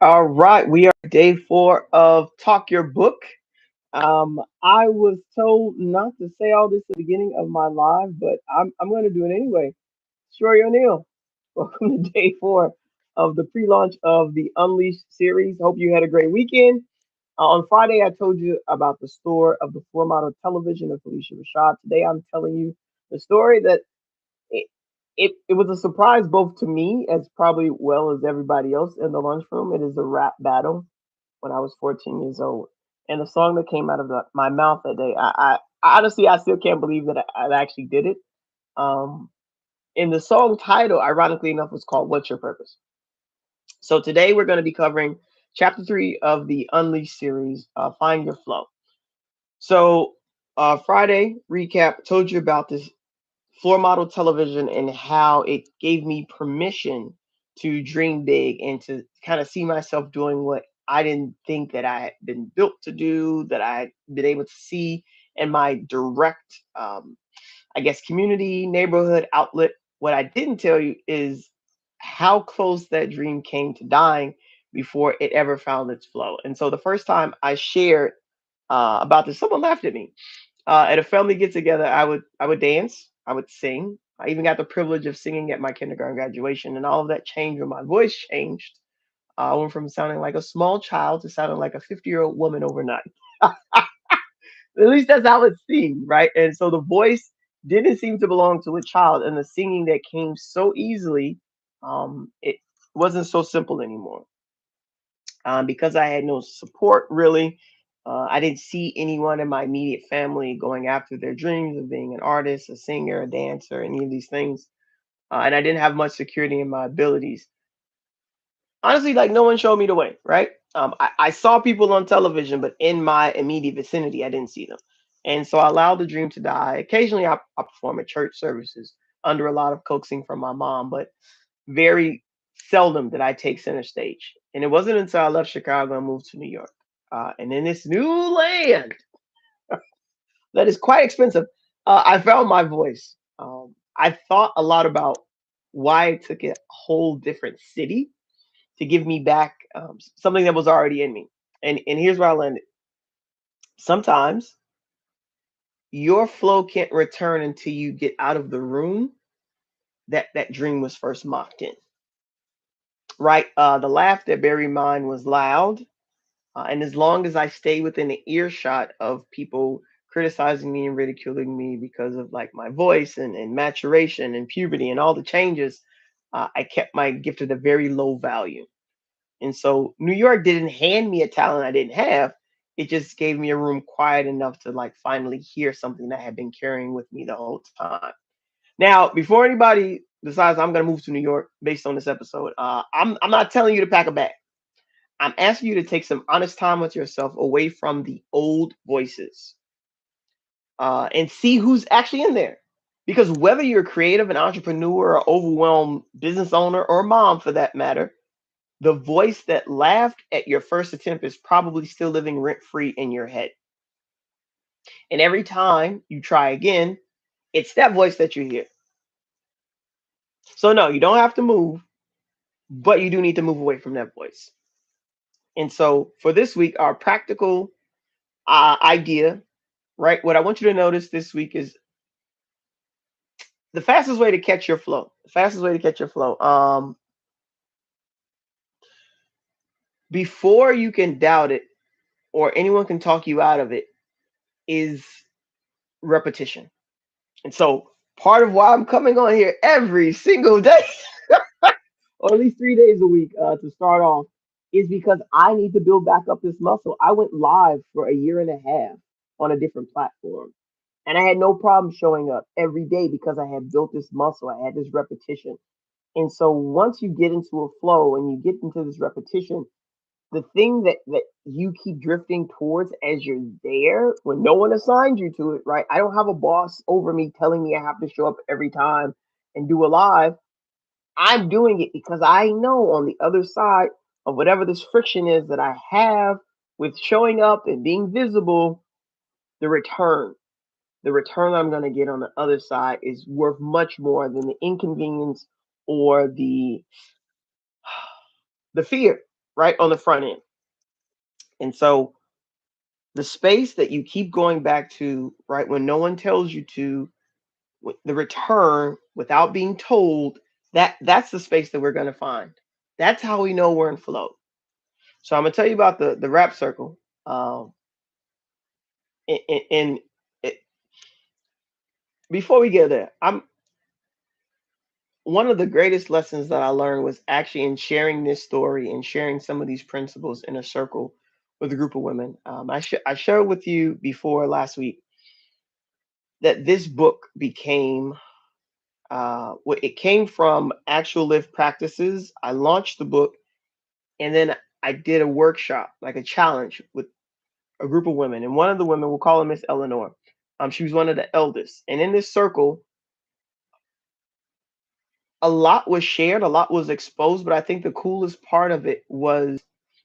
All right, we are day 4 of Talk Your Book. I was told not to say all this at the beginning of my live, but I'm going to do it anyway. Shori O'Neill, welcome to day 4 of the pre-launch of the Unleashed series. Hope you had a great weekend. On Friday, I told you about the store of the floor model television of Felicia Rashad. Today, I'm telling you the story that it was a surprise both to me as probably well as everybody else in the lunchroom. It is a rap battle when I was 14 years old. And the song that came out of my mouth that day, honestly, I still can't believe that I actually did it. Um, and the song title, ironically enough, was called What's Your Purpose? So today we're going to be covering chapter 3 of the Unleashed series, Find Your Flow. So, Friday recap told you about this floor model television and how it gave me permission to dream big and to kind of see myself doing what I didn't think that I had been built to do, that I had been able to see in my direct, I guess, community, neighborhood outlet. What I didn't tell you is how close that dream came to dying before it ever found its flow. And so the first time I shared about this, someone laughed at me at a family get together. I would dance, I would sing. I even got the privilege of singing at my kindergarten graduation, and all of that changed when my voice changed. I went from sounding like a small child to sounding like a 50-year-old woman overnight. At least that's how it seemed, right? And so the voice didn't seem to belong to a child, and the singing that came so easily, it wasn't so simple anymore. Because I had no support really. I didn't see anyone in my immediate family going after their dreams of being an artist, a singer, a dancer, any of these things. And I didn't have much security in my abilities. Honestly, like no one showed me the way, right? I saw people on television, but in my immediate vicinity, I didn't see them. And so I allowed the dream to die. Occasionally, I perform at church services under a lot of coaxing from my mom, but very seldom did I take center stage. And it wasn't until I left Chicago and moved to New York. And in this new land that is quite expensive, I found my voice. I thought a lot about why it took a whole different city to give me back something that was already in me. And here's where I landed. Sometimes your flow can't return until you get out of the room that dream was first mocked in. Right? The laugh that buried mine was loud. And as long as I stay within the earshot of people criticizing me and ridiculing me because of like my voice and maturation and puberty and all the changes, I kept my gift at a very low value. And so New York didn't hand me a talent I didn't have. It just gave me a room quiet enough to like finally hear something that I had been carrying with me the whole time. Now, before anybody decides I'm going to move to New York based on this episode, I'm not telling you to pack a bag. I'm asking you to take some honest time with yourself away from the old voices and see who's actually in there. Because whether you're creative, an entrepreneur, or overwhelmed business owner, or mom for that matter, the voice that laughed at your first attempt is probably still living rent free in your head. And every time you try again, it's that voice that you hear. So, no, you don't have to move, but you do need to move away from that voice. And so, for this week, our practical idea, right? What I want you to notice this week is the fastest way to catch your flow. The fastest way to catch your flow. Before you can doubt it or anyone can talk you out of it is repetition. And so part of why I'm coming on here every single day, or at least 3 days a week to start off, is because I need to build back up this muscle. I went live for a year and a half on a different platform. And I had no problem showing up every day because I had built this muscle. I had this repetition. And so once you get into a flow and you get into this repetition, the thing that you keep drifting towards as you're there when no one assigned you to it, right? I don't have a boss over me telling me I have to show up every time and do a live. I'm doing it because I know on the other side of whatever this friction is that I have with showing up and being visible, the return, the return I'm going to get on the other side is worth much more than the inconvenience or the fear, right on the front end. And so the space that you keep going back to, right, when no one tells you to, the return without being told, that's the space that we're going to find. That's how we know we're in flow. So I'm gonna tell you about the rap circle. Um, and it, before we get there, I'm one of the greatest lessons that I learned was actually in sharing this story and sharing some of these principles in a circle with a group of women. I shared with you before last week that this book became what it came from actual lived practices. I launched the book and then I did a workshop, like a challenge with a group of women. And one of the women, we'll call her Miss Eleanor. She was one of the eldest. And in this circle, a lot was shared, a lot was exposed, but I think the coolest part of it was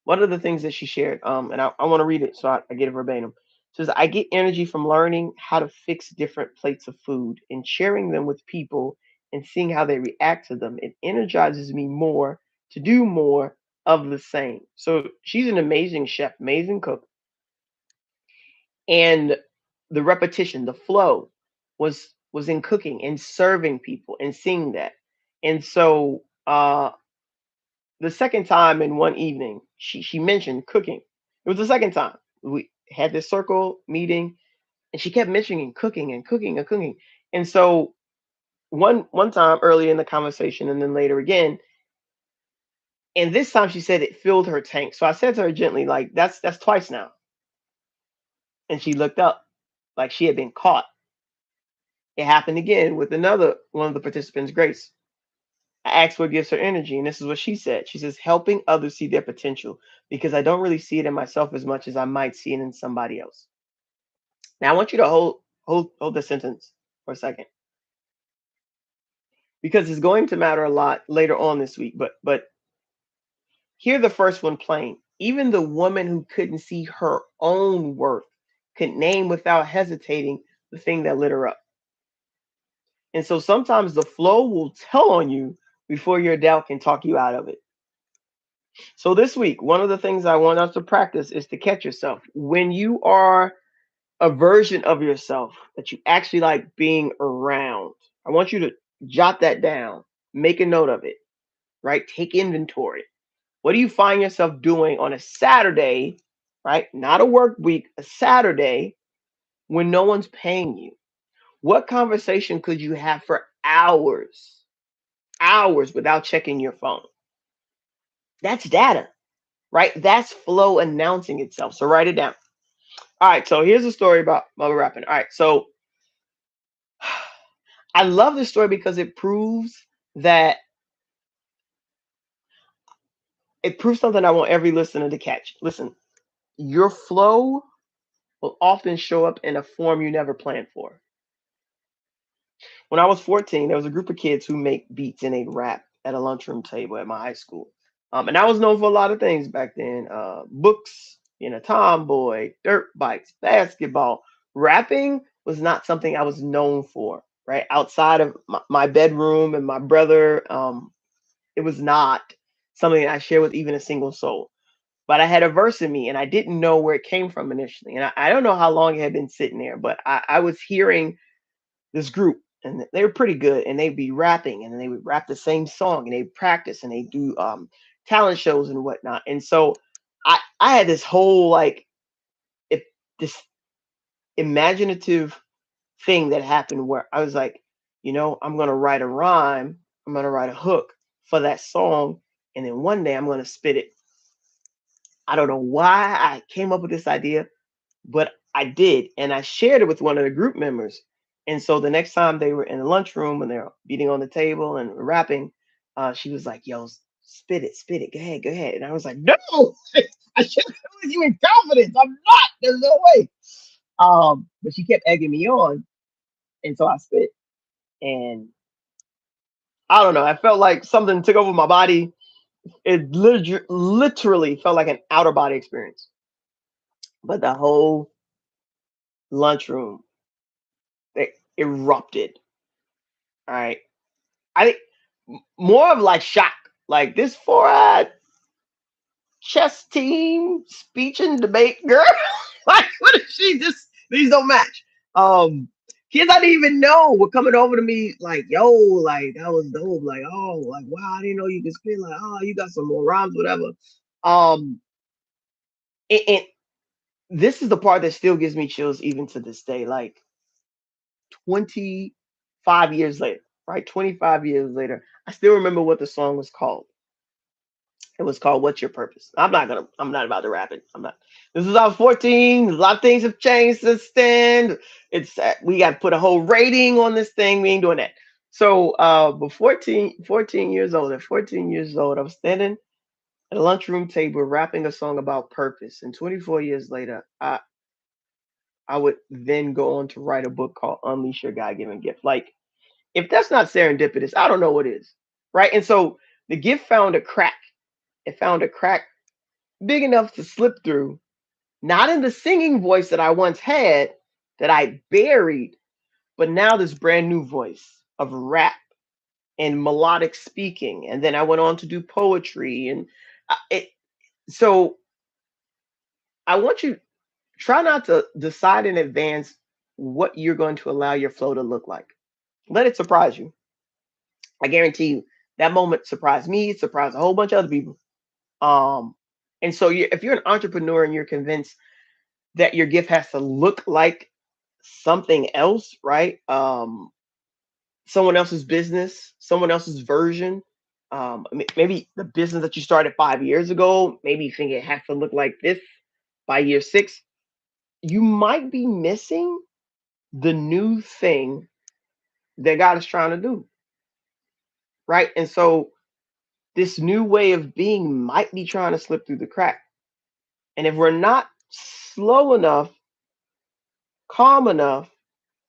one of the things that she shared. And I want to read it so I get it verbatim. It says, I get energy from learning how to fix different plates of food and sharing them with people and seeing how they react to them. It energizes me more to do more of the same. So she's an amazing chef, amazing cook. And the repetition, the flow was in cooking and serving people and seeing that. And so the second time in one evening, she mentioned cooking. It was the second time we had this circle meeting, and she kept mentioning cooking and cooking and cooking. And so one time early in the conversation, and then later again, and this time she said it filled her tank. So I said to her gently, like, that's twice now. And she looked up like she had been caught. It happened again with another one of the participants, Grace. I asked what gives her energy, and this is what she said. She says, helping others see their potential because I don't really see it in myself as much as I might see it in somebody else. Now I want you to hold the sentence for a second because it's going to matter a lot later on this week. But hear the first one plain. Even the woman who couldn't see her own worth could name without hesitating the thing that lit her up. And so sometimes the flow will tell on you before your doubt can talk you out of it. So this week, one of the things I want us to practice is to catch yourself. When you are a version of yourself that you actually like being around, I want you to jot that down, make a note of it, right? Take inventory. What do you find yourself doing on a Saturday, right? Not a work week, a Saturday when no one's paying you? What conversation could you have for hours, hours without checking your phone? That's data, right? That's flow announcing itself. So write it down. All right. So here's a story about bubble wrapping. All right. So I love this story because that it proves something I want every listener to catch. Listen, your flow will often show up in a form you never planned for. When I was 14, there was a group of kids who make beats and they'd rap at a lunchroom table at my high school. And I was known for a lot of things back then. Books, tomboy, dirt bikes, basketball. Rapping was not something I was known for, right? Outside of my bedroom and my brother, it was not something I shared with even a single soul. But I had a verse in me and I didn't know where it came from initially. And I don't know how long it had been sitting there, but I was hearing this group and they were pretty good and they'd be rapping and they would rap the same song and they practice and they do talent shows and whatnot. And so I had this whole like it, this imaginative thing that happened where I was like, I'm gonna write a rhyme, I'm gonna write a hook for that song, and then one day I'm gonna spit it. I don't know why I came up with this idea, but I did, and I shared it with one of the group members. And so the next time they were in the lunchroom and they're beating on the table and rapping, she was like, "Yo, spit it, go ahead." And I was like, "No, I should have with you in confidence. I'm not. There's no way." But she kept egging me on, and so I spit, and I don't know. I felt like something took over my body. It literally felt like an outer body experience. But the whole lunchroom, they erupted. All right. I think more of like shock. Like this four-eyed chess team, speech and debate girl. Like, what if she just these don't match? Kids I didn't even know were coming over to me like, yo, like that was dope. Like, oh, like wow, I didn't know you could spit. Like, oh, you got some more rhymes, whatever. Um, and this is the part that still gives me chills even to this day. Like 25 years later, right? 25 years later, I still remember what the song was called. It was called "What's Your Purpose." I'm not about to rap it. I'm not. This is our 14. A lot of things have changed since then. We got to put a whole rating on this thing. We ain't doing that. So, but 14 years old. At 14 years old, I was standing at a lunchroom table rapping a song about purpose. And 24 years later, I would then go on to write a book called Unleash Your God Given Gift. Like, if that's not serendipitous, I don't know what is. Right. And so the gift found a crack. It found a crack big enough to slip through, not in the singing voice that I once had that I buried, but now this brand new voice of rap and melodic speaking. And then I went on to do poetry. And it, so I want you try not to decide in advance what you're going to allow your flow to look like. Let it surprise you. I guarantee you that moment surprised me, it surprised a whole bunch of other people. Um, and so if you're an entrepreneur and you're convinced that your gift has to look like something else, right? Someone else's business, someone else's version. Maybe the business that you started 5 years ago, maybe you think it has to look like this by year six. You might be missing the new thing that God is trying to do, right? And so this new way of being might be trying to slip through the crack. And if we're not slow enough, calm enough,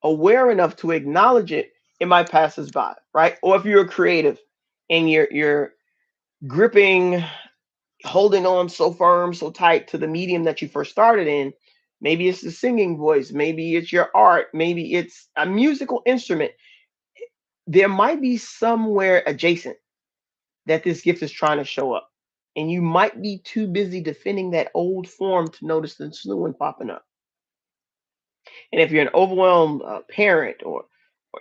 aware enough to acknowledge it, it might pass us by, right? Or if you're a creative and you're gripping, holding on so firm, so tight to the medium that you first started in, maybe it's the singing voice, maybe it's your art, maybe it's a musical instrument. There might be somewhere adjacent that this gift is trying to show up. And you might be too busy defending that old form to notice the new one popping up. And if you're an overwhelmed parent or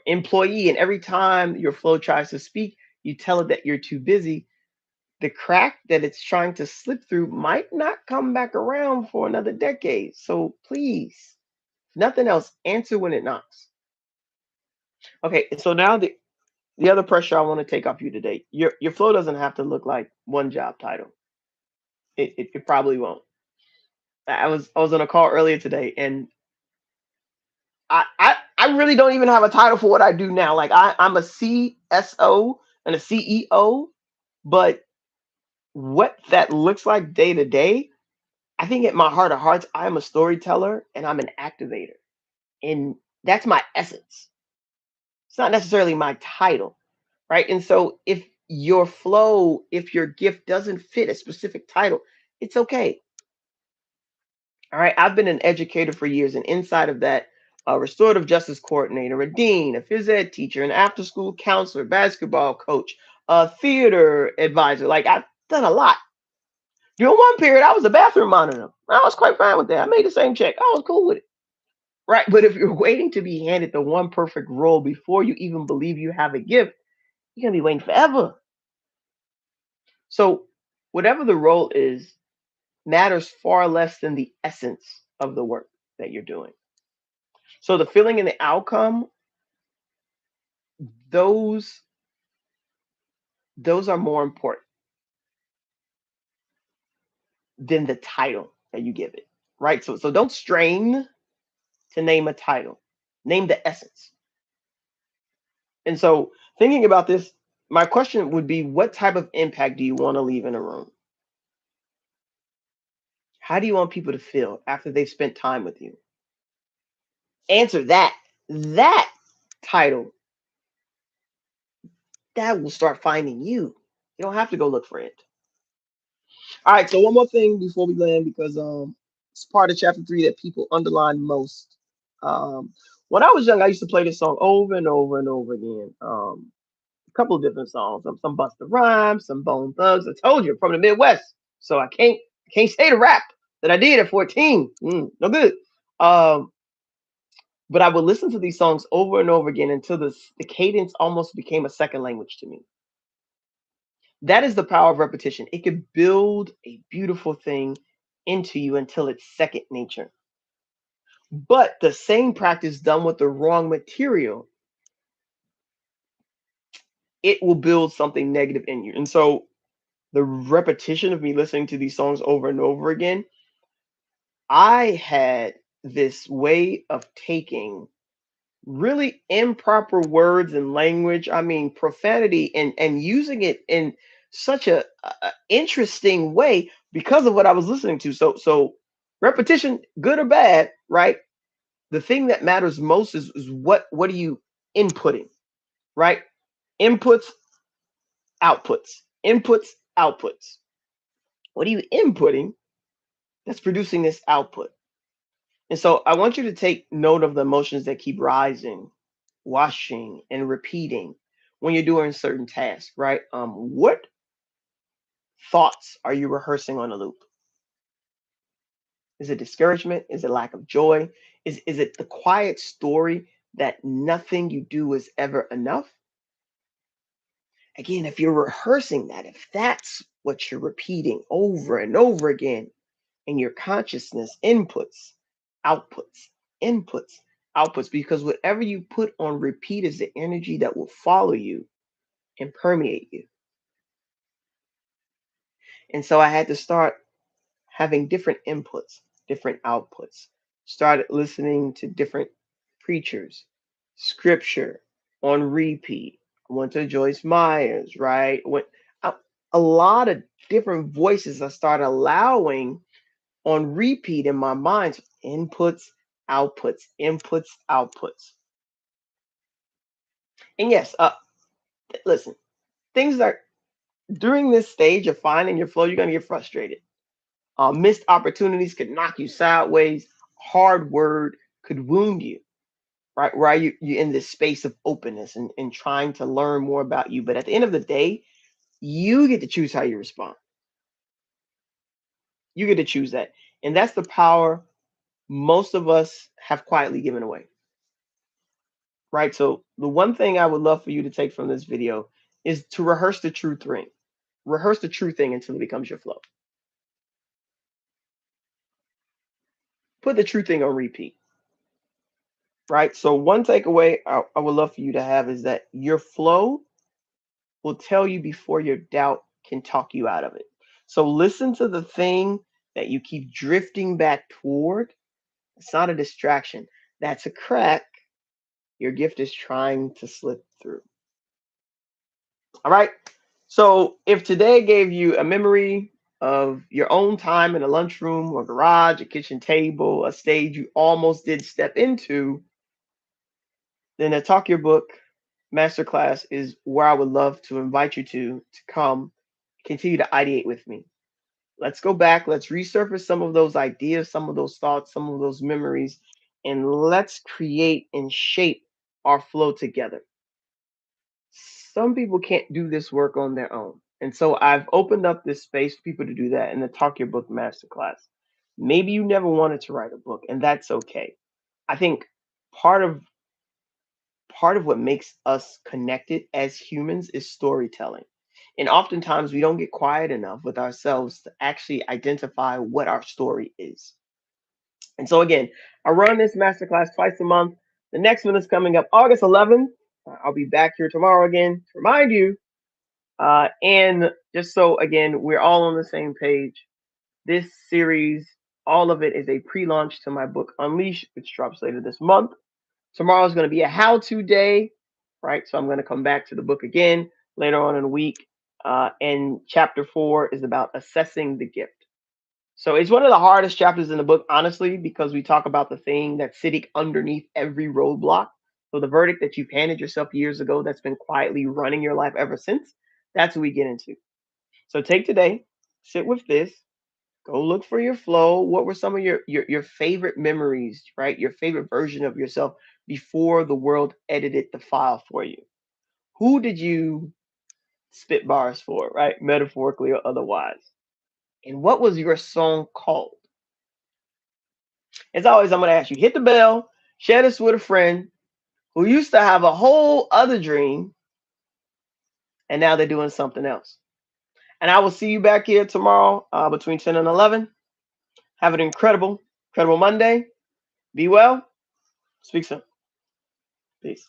employee, and every time your flow tries to speak, you tell it that you're too busy, the crack that it's trying to slip through might not come back around for another decade. So please, if nothing else, answer when it knocks. Okay, so now the other pressure I want to take off you today. Your flow doesn't have to look like one job title. It probably won't. I was on a call earlier today, and I really don't even have a title for what I do now. Like I'm a CSO and a CEO, but what that looks like day to day, I think at my heart of hearts, I'm a storyteller and I'm an activator. And that's my essence. It's not necessarily my title, right? And so if your flow, if your gift doesn't fit a specific title, it's okay. All right. I've been an educator for years, and inside of that, a restorative justice coordinator, a dean, a phys ed teacher, an after school counselor, basketball coach, a theater advisor. Like I've done a lot. During one period, I was a bathroom monitor. I was quite fine with that. I made the same check. I was cool with it. Right. But if you're waiting to be handed the one perfect role before you even believe you have a gift, you're going to be waiting forever. So, whatever the role is, matters far less than the essence of the work that you're doing. So, the feeling and the outcome, those those are more important than the title that you give it. Right. So don't strain to name a title. Name the essence. And so, thinking about this, my question would be what type of impact do you want to leave in a room? How do you want people to feel after they've spent time with you? Answer that. That title, that will start finding you. You don't have to go look for it. All right, so one more thing before we land, because it's part of chapter 3 that people underline most. Um, when I was young, I used to play this song over and over and over again. A couple of different songs, some Busta Rhymes, some Bone Thugs. I told you, I'm from the Midwest, so I can't Can't say the rap that I did at 14. No good. Um, but I would listen to these songs over and over again until the cadence almost became a second language to me. That is the power of repetition. It could build a beautiful thing into you until it's second nature. But the same practice done with the wrong material, it will build something negative in you. And so the repetition of me listening to these songs over and over again, I had this way of taking really improper words and language, I mean profanity, and using it in such a interesting way because of what I was listening to. So repetition, good or bad, right? The thing that matters most is what are you inputting, right? Inputs, outputs, inputs, outputs. What are you inputting that's producing this output? And so I want you to take note of the emotions that keep rising, washing, and repeating when you're doing certain tasks, right? What thoughts are you rehearsing on a loop? Is it discouragement? Is it lack of joy? Is it the quiet story that nothing you do is ever enough? Again, if you're rehearsing that, if that's what you're repeating over and over again, and your consciousness inputs, outputs, inputs, outputs, because whatever you put on repeat is the energy that will follow you and permeate you. And so I had to start having different inputs, different outputs. Started listening to different preachers, scripture on repeat. I went to Joyce Myers, right? Went a, a lot of different voices I started allowing on repeat in my mind. Inputs, outputs, inputs, outputs. And yes, listen, things are during this stage of finding your flow, you're going to get frustrated. Missed opportunities could knock you sideways. Hard word could wound you, right? Where you're in this space of openness and trying to learn more about you. But at the end of the day, you get to choose how you respond. You get to choose that. And that's the power most of us have quietly given away, right? So the one thing I would love for you to take from this video is to rehearse the true thing. Rehearse the true thing until it becomes your flow. Put the true thing on repeat, right? So one takeaway I would love for you to have is that your flow will tell you before your doubt can talk you out of it. So listen to the thing that you keep drifting back toward. It's not a distraction. That's a crack your gift is trying to slip through. All right. So if today gave you a memory of your own time in a lunchroom or garage, a kitchen table, a stage you almost did step into, then a Talk Your Book masterclass is where I would love to invite you to come continue to ideate with me. Let's go back, let's resurface some of those ideas, some of those thoughts, some of those memories, and let's create and shape our flow together. Some people can't do this work on their own. And so I've opened up this space for people to do that in the Talk Your Book masterclass. Maybe you never wanted to write a book, and that's okay. I think part of part of what makes us connected as humans is storytelling. And oftentimes we don't get quiet enough with ourselves to actually identify what our story is. And so again, I run this masterclass twice a month. The next one is coming up August 11th. I'll be back here tomorrow again to remind you. And just so again, we're all on the same page. This series, all of it is a pre-launch to my book Unleash, which drops later this month. Tomorrow's going to be a how-to day, right? So I'm going to come back to the book again later on in the week. And chapter 4 is about assessing the gift. So it's one of the hardest chapters in the book, honestly, because we talk about the thing that's sitting underneath every roadblock. So the verdict that you've handed yourself years ago that's been quietly running your life ever since, that's what we get into. So take today, sit with this, go look for your flow. What were some of your favorite memories, right? Your favorite version of yourself before the world edited the file for you? Who did you spit bars for, right? Metaphorically or otherwise. And what was your song called? As always, I'm going to ask you, hit the bell, share this with a friend who used to have a whole other dream and now they're doing something else. And I will see you back here tomorrow between 10 and 11. Have an incredible Monday. Be well. Speak soon. Peace.